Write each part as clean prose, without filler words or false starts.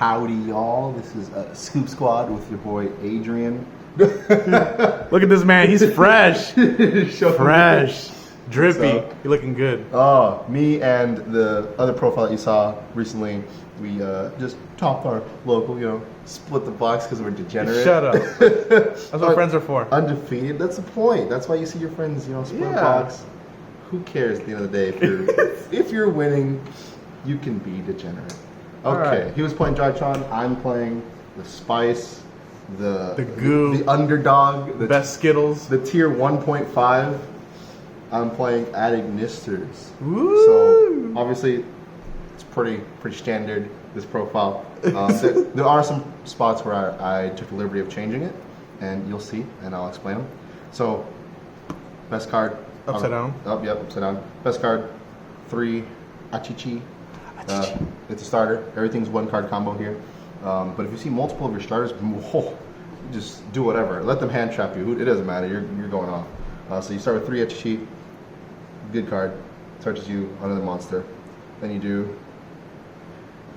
Howdy, y'all. This is Scoop Squad with your boy Adrian. Look at this man. He's fresh. Fresh. Drippy. You're looking good. Oh, me and the other profile that you saw recently, we just topped our local, split the box because we're degenerate. Shut up. That's what friends are for. Undefeated. That's the point. That's why you see your friends, split a box. Who cares at the end of the day if you're winning, you can be degenerate. Okay, right. He was playing Drytron. I'm playing the Spice, the Goo, the Underdog, the best Skittles, the Tier 1.5. I'm playing Adnisters. Woo! So obviously, it's pretty standard. This profile. There are some spots where I took the liberty of changing it, and you'll see, and I'll explain them. So, best card. Upside down. Oh, yep, upside down. Best card. 3 Achichi. It's a starter. Everything's one card combo here. But if you see multiple of your starters, just do whatever. Let them hand trap you. It doesn't matter. You're going off. So you start with 3 Achichi. Good card. Searches you another monster. Then you do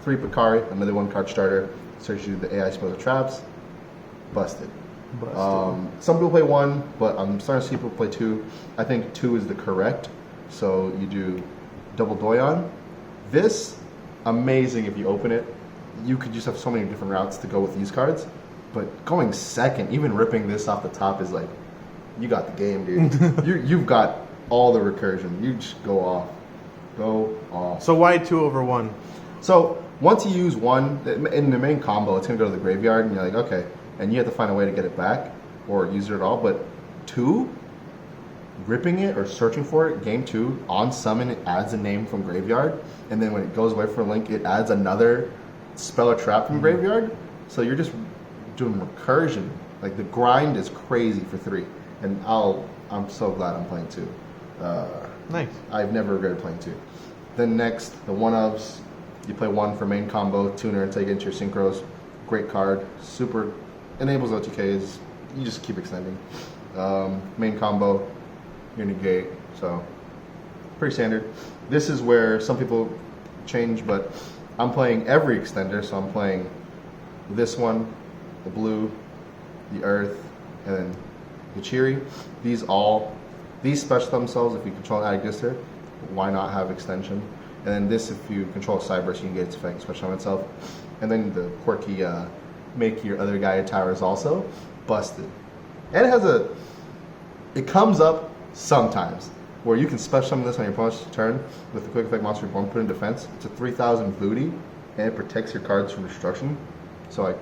3 Picari, another one card starter. Searches you the AI spells or traps. Busted. Some people play 1, but I'm starting to see people play 2. I think 2 is the correct. So you do double Doyon. This, amazing if you open it. You could just have so many different routes to go with these cards. But going second, even ripping this off the top is like, you got the game, dude. You've got all the recursion. You just go off. Go off. So why 2 over 1? So once you use 1, in the main combo, it's going to go to the graveyard, and you're like, okay. And you have to find a way to get it back or use it at all. But 2, ripping it or searching for it, game 2, on summon, it adds a name from graveyard. And then when it goes away from a link, it adds another spell or trap from graveyard. So you're just doing recursion. Like, the grind is crazy for 3. And I'm so glad I'm playing 2. Nice. I've never regretted playing 2. Then next, the 1-ofs. You play 1 for main combo, tuner, and take it into your synchros. Great card. Super. Enables OTKs. You just keep extending. Main combo. You're negate. So, pretty standard. This is where some people change, but I'm playing every extender. So I'm playing this one, the blue, the earth, and then the Cheery. These special themselves if you control an Adnixter. Why not have extension? And then this, if you control Cyberse, you can get its effect, special on itself. And then the quirky make your other guy a tower is also busted. And it comes up sometimes where you can special summon this on your opponent's turn with the quick effect monster reborn, put in defense. It's a 3,000 booty, and it protects your cards from destruction. So like,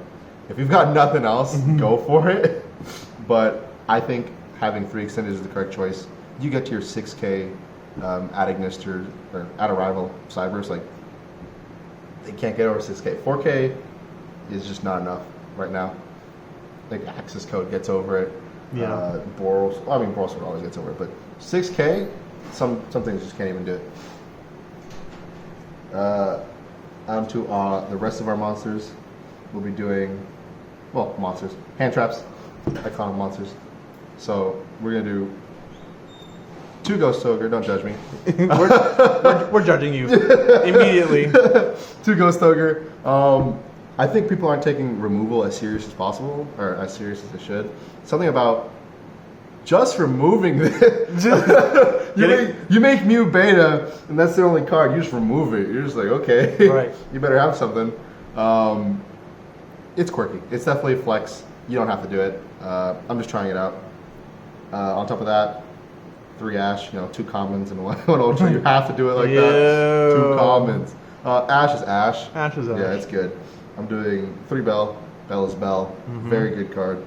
if you've got nothing else, go for it. But I think having 3 extenders is the correct choice. You get to your 6K Adnixter or at arrival Cyberse, like, they can't get over 6K. 4K is just not enough right now. Like, access code gets over it. Yeah. Boros always gets over it, but 6K, some things just can't even do it. On to the rest of our monsters. We'll be doing, monsters, hand traps, iconic monsters. So we're gonna do 2 Ghost Ogre. Don't judge me. we're judging you immediately. 2 Ghost Ogre. I think people aren't taking removal as serious as possible, or as serious as they should. Something about just removing this. you make Mew Beta, and that's the only card. You just remove it. You're just like, okay, right. You better have something. It's quirky. It's definitely a flex. You don't have to do it. I'm just trying it out. On top of that, 3 Ash, 2 commons and 1 ultra. You have to do it like that. 2 commons. Ash is Ash. Ash is Ash. Yeah, it's good. I'm doing 3 Bell. Bell is Bell. Very good card.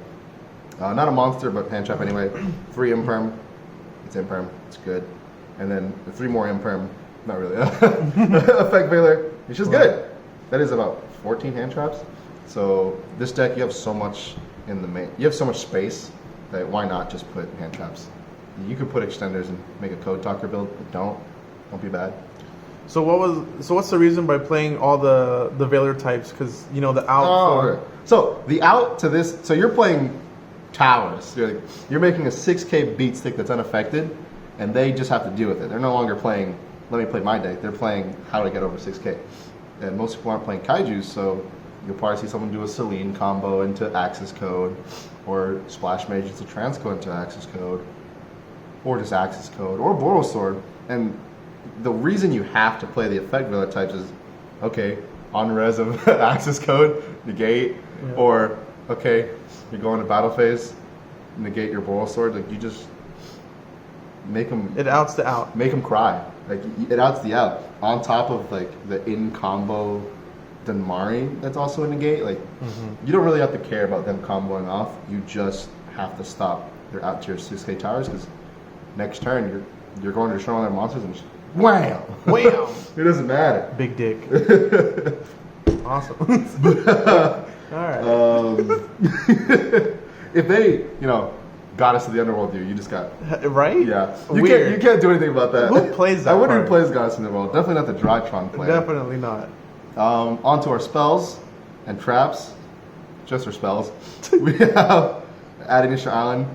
Not a monster, but hand trap anyway. 3 Imperm. It's Imperm. It's good. And then 3 more Imperm. Not really. Effect Veiler. It's just good. That is about 14 hand traps. So this deck, you have so much in the main. You have so much space that why not just put hand traps? You could put extenders and make a code talker build, but don't be bad. So what's the reason by playing all the Veiler types? Because the out. Okay. So the out to this. So you're playing towers. You're making a 6K beat stick that's unaffected, and they just have to deal with it. They're no longer playing, let me play my deck. They're playing how to get over 6K. And most people aren't playing kaijus, so You'll probably see someone do a Selene combo into Axis Code, or Splash Mage into Transcode into Axis Code, or just Axis Code, or Boros Sword. And the reason you have to play the effect villa types is, okay, on res of Axis Code, negate, or okay, you're going to battle phase, negate your Boros Sword. Like, you just make them. It outs the out. Make them cry. Like, it outs the out. On top of like the in combo Dunmari that's also a negate. Like, you don't really have to care about them comboing off. You just have to stop their out tier 6K towers, because next turn you're going to destroy one of their monsters and just wham! Wham! It doesn't matter. Big dick. Awesome. All right. If they, Goddess of the Underworld, dude, you just got right? Yeah. Weird. You can't do anything about that. Who plays that? I wonder part? who plays Goddess of the Underworld. Definitely not the Drytron player. Definitely not. Onto our spells and traps. Just our spells. We have Addition Island.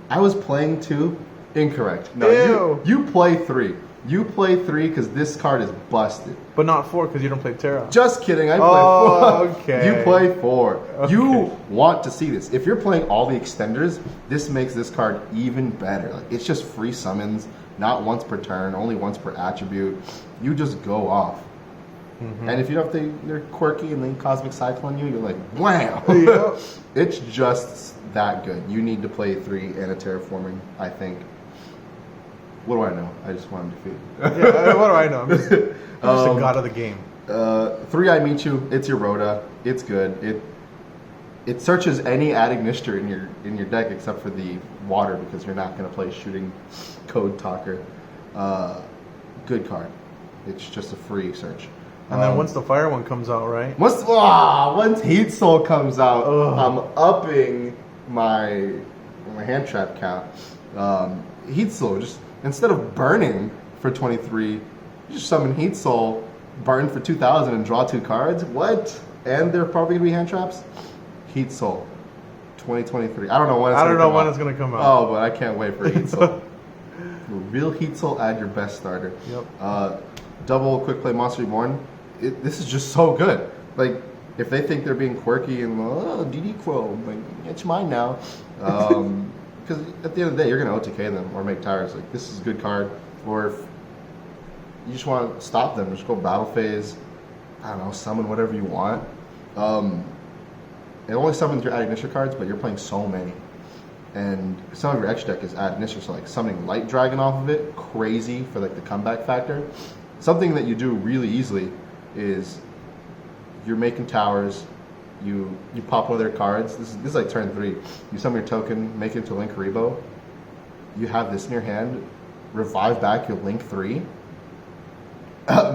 I was playing 2. Incorrect. No, you play 3. You play 3 because this card is busted. But not 4 because you don't play Terra. Just kidding. I play 4. Okay. You play 4. Okay. You want to see this. If you're playing all the extenders, this makes this card even better. Like, it's just free summons, not once per turn, only once per attribute. You just go off. And if you don't think they're quirky and then Cosmic Cyclone you're like, wow. Yeah. It's just that good. You need to play 3 and a Terraforming, I think. What do I know? I just want him defeated. Yeah, what do I know? I'm just a god of the game. 3 I Meet You. It's your Rhoda. It's good. It searches any Adagnister in your deck except for the water, because you're not going to play Shooting Code Talker. Good card. It's just a free search. And then once the fire one comes out, right? Once Heat Soul comes out, I'm upping my hand trap count. Heat Soul, just instead of burning for 23, you just summon Heat Soul, burn for 2,000, and draw 2 cards. What? And they're probably gonna be hand traps. Heat Soul, 2023. I don't know when it's gonna come out. Oh, but I can't wait for Heat Soul. Real Heat Soul, add your best starter. Yep. Double quick play Monster Reborn. This is just so good. Like, if they think they're being quirky and DD Crow, like, it's mine now. Because at the end of the day, you're gonna OTK them or make tires. Like, this is a good card. Or if you just want to stop them, just go battle phase. I don't know, summon whatever you want. It only summons your Adagnister cards, but you're playing so many. And some of your extra deck is Adagnister, so like summoning Light Dragon off of it, crazy for like the comeback factor. Something that you do really easily is you're making towers, you pop one of their cards. This is like turn 3. You summon your token, make it into Link Haribo. You have this in your hand, revive back your Link 3.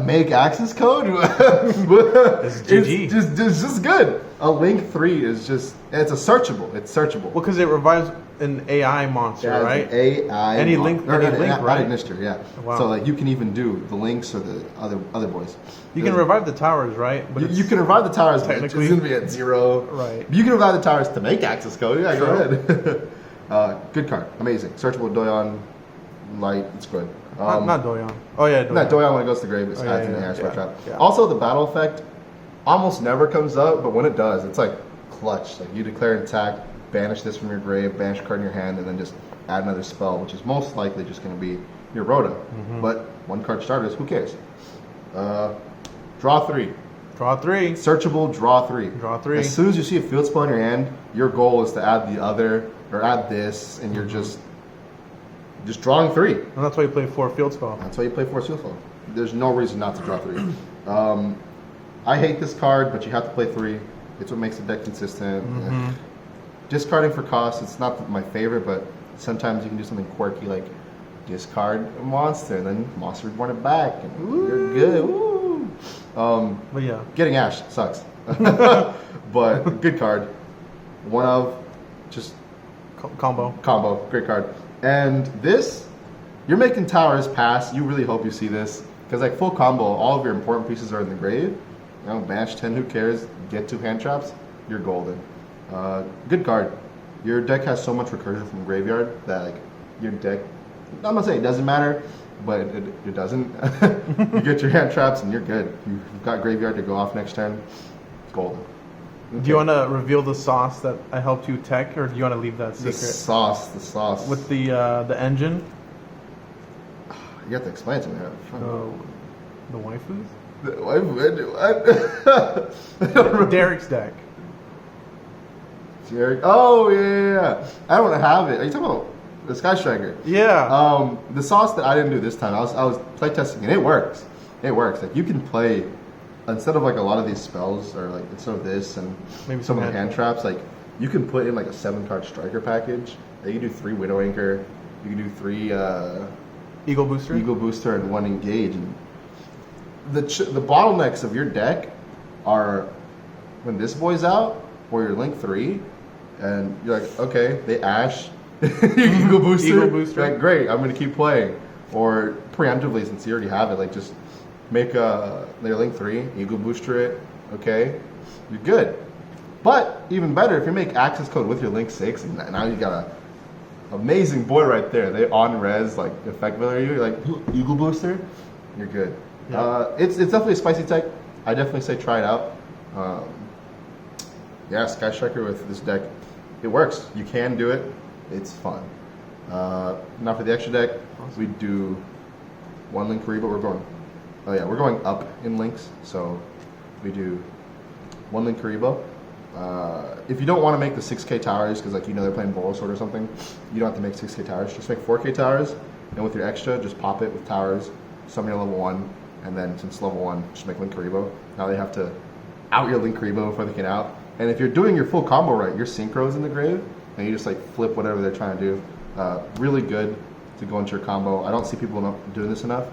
Make access code. It's GG. It's just good. A Link 3 is just, it's searchable. It's searchable. Well, because it revives an AI monster, right? AI. Any link, right? Adagnister, yeah. Wow. So like you can even do the links or the other boys. You can revive the towers, right? But you can revive the towers, but it's technically going to be at 0. Right. You can revive the towers to make access code. Yeah, True. go ahead. Good card. Amazing. Searchable Doyon. Light. It's good. Not Doyon. Oh yeah, Doyon. Not Doyon when it goes to grave. It's adds in the air trap. Also, the battle effect almost never comes up, but when it does, it's like clutch. Like, you declare an attack, banish this from your grave, banish a card in your hand, and then just add another spell, which is most likely just going to be your Rhoda. But 1 card starters, who cares? Draw 3. Draw 3. Searchable, draw 3. Draw 3. As soon as you see a field spell in your hand, your goal is to add the other, or add this, and you're just drawing 3. And that's why you play 4 field spell. That's why you play 4 field spell. There's no reason not to draw 3. I hate this card, but you have to play 3. It's what makes the deck consistent. Discarding for cost, it's not my favorite, but sometimes you can do something quirky like discard a monster, and then monster reborn it back, and you're good. Woo. But yeah, getting Ash sucks. But good card. One of just combo, great card. And this, you're making towers pass. You really hope you see this, because like full combo, all of your important pieces are in the grave. Bash 10, who cares? Get 2 hand traps, you're golden. Good card. Your deck has so much recursion from graveyard that like your deck, I'm not saying it doesn't matter, but it doesn't. You get your hand traps and you're good. You've got graveyard to go off next turn. Golden. Do you want to reveal the sauce that I helped you tech, or do you want to leave that secret? The sauce. With the engine? You have to explain it to me. The waifus? What? Derek's deck. Derek. Oh yeah. I don't have it. Are you talking about the Sky Striker? Yeah. The sauce that I didn't do this time, I was play testing and it works. It works. Like you can play instead of like a lot of these spells or like instead of this and maybe some of the hand traps, like you can put in like a 7-card striker package. You can do 3 Widow Anchor. You can do 3 Eagle Booster. And 1 Engage. And the bottlenecks of your deck are when this boy's out or your Link 3, and you're like, okay, they Ash. Eagle Booster. Like, great, I'm gonna keep playing. Or preemptively, since you already have it, like just make their Link 3, Eagle Booster it, okay? You're good. But even better, if you make access code with your Link 6, and now you got a amazing boy right there. They on res like effect value. You're like Eagle Booster, you're good. Yeah. It's definitely a spicy tech. I definitely say try it out. Yeah, Sky Striker with this deck, it works. You can do it. It's fun. Now for the extra deck, we do 1 Link Kariba. We're going up in links, so we do 1 Link Kariba. If you don't want to make the 6k towers, because they're playing Borosword or something, you don't have to make 6k towers. Just make 4k towers, and with your extra, just pop it with towers, summon your level 1, and then since level 1, just make Link Karibo. Now they have to out your Link Karibo before they can out. And if you're doing your full combo right, your Synchro's in the grave, and you just like flip whatever they're trying to do. Really good to go into your combo. I don't see people doing this enough.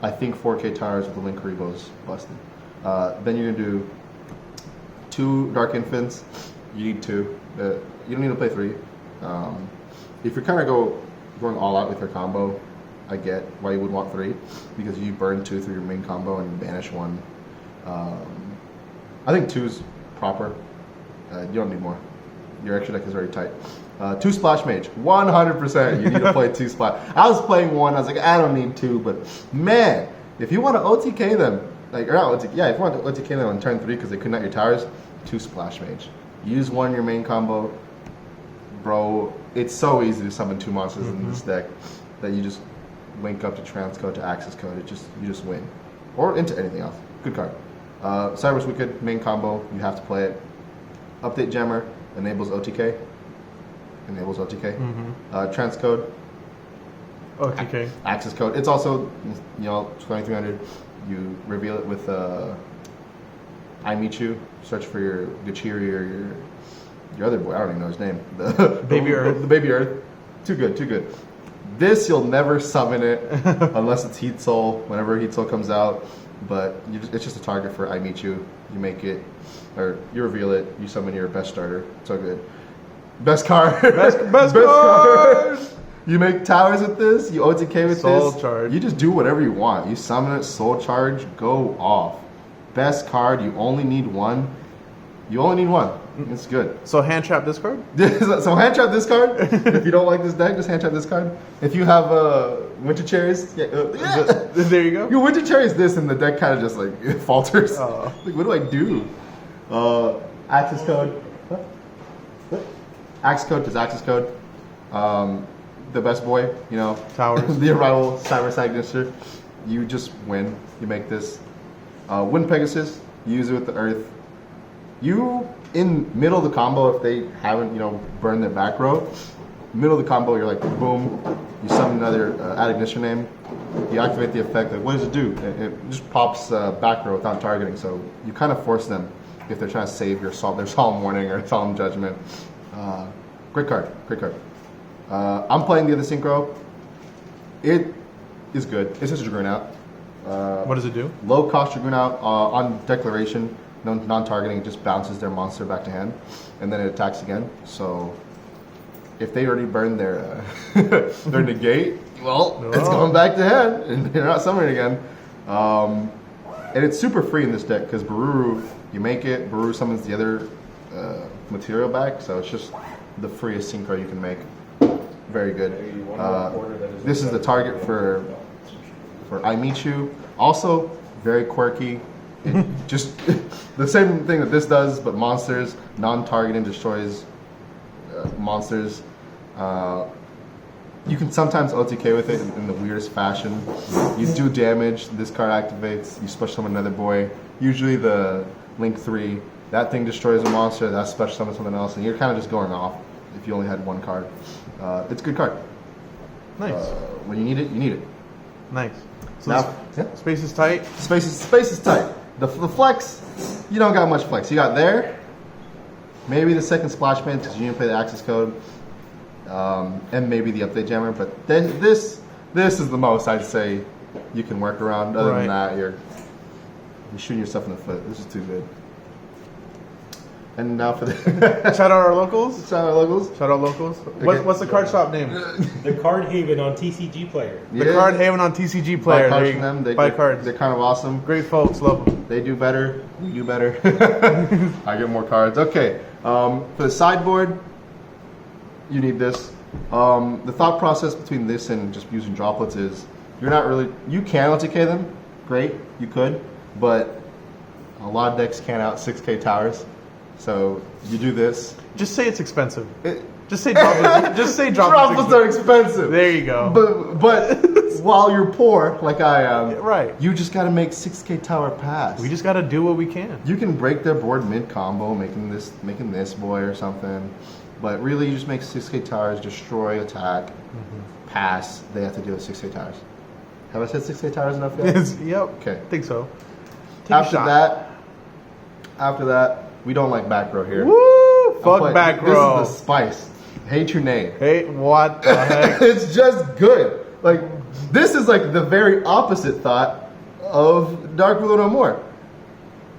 I think 4k towers with the Link Karibo's busted. Then you're gonna do 2 Dark Infants. You need 2. You don't need to play 3. If you're kind of going all out with your combo, I get why you would want 3, because you burn 2 through your main combo and you banish 1. I think 2 is proper. You don't need more. Your extra deck is already tight. 2 Splash Mage, 100%. You need to play 2 Splash. I was playing 1. I was like, I don't need 2, but man, if you want to OTK them, if you want to OTK them on turn 3 because they couldn't out your towers, 2 Splash Mage. Use 1 in your main combo, bro. It's so easy to summon 2 monsters in this deck that you just link up to transcode to access code. You just win, or into anything else. Good card. Cyber's Wicked, main combo. You have to play it. Update Jammer enables OTK. Transcode. OTK. Access code. It's also 2300. You reveal it with I Meet You. Search for your Gachiri or your other boy. I don't even know his name. The Baby Earth. The Baby Earth. Too good. This you'll never summon it unless it's Heat Soul. Whenever Heat Soul comes out, but it's just a target for I Meet You. You make it, or you reveal it. You summon your best starter. So good. Best card. Best card. You make towers with this. You OTK with Soul this. Charge. You just do whatever you want. You summon it. Soul Charge. Go off. Best card. You only need 1. It's good. So hand trap this card? So hand trap this card. If you don't like this deck, just hand trap this card. If you have Winter Cherries, There you go. You Winter Cherries this, and the deck kind of just like it falters. Oh. Like, what do I do? Access code. What? Access code is access code. The best boy, Towers. The arrival, Cyber Signature. You just win. You make this. Wind Pegasus. Use it with the Earth. You, in middle of the combo, if they haven't, burned their back row, middle of the combo, you're like, boom, you summon another Add Ignition name, you activate the effect, like, what does it do? It just pops back row without targeting, so you kind of force them if they're trying to save their Solemn Warning or Solemn Judgment. Great card. I'm playing the other Synchro. It is good. It's just a Dragoon out. What does it do? Low cost Dragoon out on declaration. Non-targeting, it just bounces their monster back to hand, and then it attacks again. So if they already burned their their negate, it's going back to hand, and they're not summoning again. And it's super free in this deck because Baruru, you make it, Baruru summons the other material back, so it's just the freest synchro you can make. Very good. This is the target for I Meet You. Also very quirky. It just the same thing that this does, but monsters, non-targeting, destroys monsters. You can sometimes OTK with it in the weirdest fashion. You do damage, this card activates, you special summon another boy. Usually the Link 3, that thing destroys a monster, that special summons something else, and you're kind of just going off if you only had one card. It's a good card. Nice. When you need it, you need it. Nice. So Now, this space is tight. Space is tight. The flex, you don't got much flex. You got there, maybe the second splash man because you didn't play the access code, and maybe the update jammer. But this is the most I'd say you can work around. Other than that, you're shooting yourself in the foot. This is too good. And now for the Shout out our locals. shout out locals. Shout out locals. Okay. What's the card shop name? The Card Haven on TCG Player. The Card Haven on TCG Player. Buy cards There from you- them. buy cards. They're kind of awesome. Great folks, love them. They do better. We do better. I get more cards. Okay. For the sideboard, you need this. The thought process between this and just using droplets is you're not really. You can LTK them. Great. You could. But a lot of decks can't out 6K towers. So you do this. Just say it's expensive. It, Just say droplets. Just say droplets. droplets are expensive. There you go. But while you're poor, like I am, Right. you just got to make 6K tower pass. We just got to do what we can. You can break their board mid combo, making this boy or something. But really, you just make 6K towers, destroy, attack, pass. They have to deal with 6K towers. Have I said 6K towers enough yet? Yep. Okay. I think so. Take a shot. After that, we don't like back row here. Woo! Fuck back row. This is the spice. Hate your name. Hey, what the heck? It's just good. Like this is like the very opposite thought of Dark Blue No More.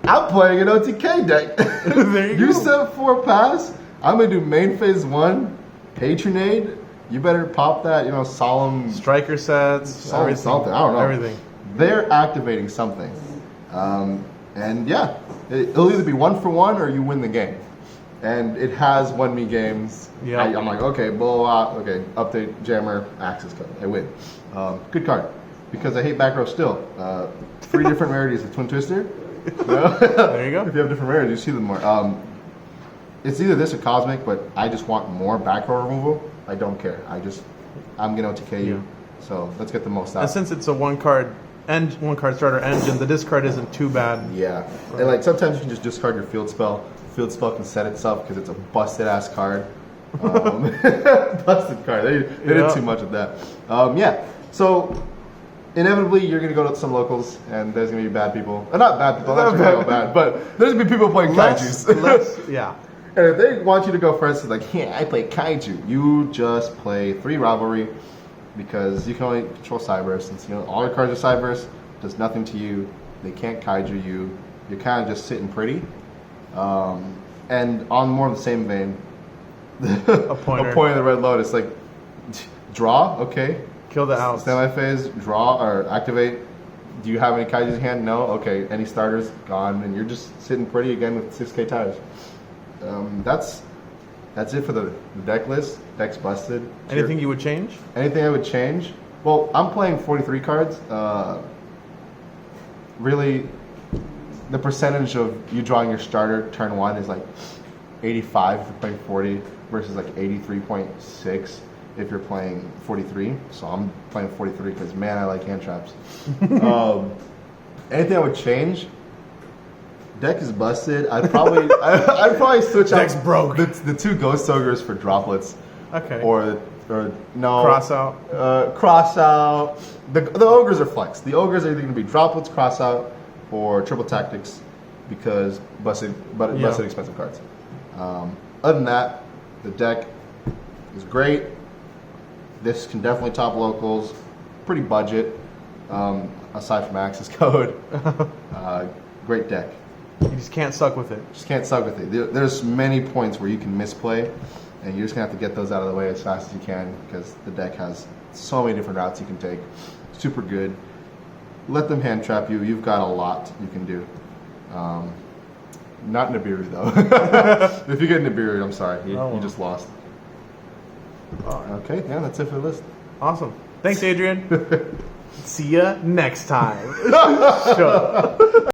I'm playing an OTK deck. There you You go. set 4 pass. I'm gonna do main phase 1, Patronade. You better pop that, solemn Striker sets. Solemn Everything. something. I don't know. Everything. They're activating something. And yeah, it'll either be 1 for 1 or you win the game. And it has won me games. Yeah. I'm like, okay, blow out, okay, update, jammer, access code. I win. Good card. Because I hate back row still. 3 different rarities of Twin Twister. There you go. If you have different rarities, you see them more. It's either this or Cosmic, but I just want more back row removal. I don't care. I'm going to OTK you. So let's get the most out. And since it's a one card starter engine, the discard isn't too bad. Yeah, and like sometimes you can just discard your field spell. Field spell can set itself because it's a busted ass card. Busted card. They did too much of that. Yeah. So inevitably you're gonna go to some locals and there's gonna be bad people. Not bad people. Not bad, but there's gonna be people playing kaijus. Yeah. And if they want you to go first, it's like, yeah, I play kaiju. You just play 3 rivalry because you can only control Cyberse. Since all your cards are Cyberse, does nothing to you. They can't kaiju you. You're kind of just sitting pretty. And on more of the same vein, A pointer. a point of the Red Lotus, like draw, okay. Kill the outs. Semi phase, draw or activate. Do you have any kaijus in hand? No. Okay. Any starters? Gone. And you're just sitting pretty again with 6K tires. That's it for the deck list. Deck's busted. Anything you would change? Anything I would change? Well, I'm playing 43 cards. Really, the percentage of you drawing your starter turn 1 is like 85 if you're playing 40 versus like 83.6 if you're playing 43. So I'm playing 43 because man, I like hand traps. Anything I would change? Deck is busted. I'd probably switch Deck's out broke. the 2 Ghost Ogres for droplets. Okay. Or no. Cross out. Cross out. The ogres are flex. The ogres are either going to be droplets, cross out, or triple tactics because busted expensive cards. Other than that, the deck is great. This can definitely top locals. Pretty budget, aside from access code. Great deck. You just can't suck with it. Just can't suck with it. There's many points where you can misplay, and you're just gonna have to get those out of the way as fast as you can because the deck has so many different routes you can take. Super good. Let them hand trap you. You've got a lot you can do. Not Nibiru though. If you get Nibiru, I'm sorry, you just lost. Okay, yeah, that's it for the list. Awesome. Thanks, Adrian. See ya next time. Shut up.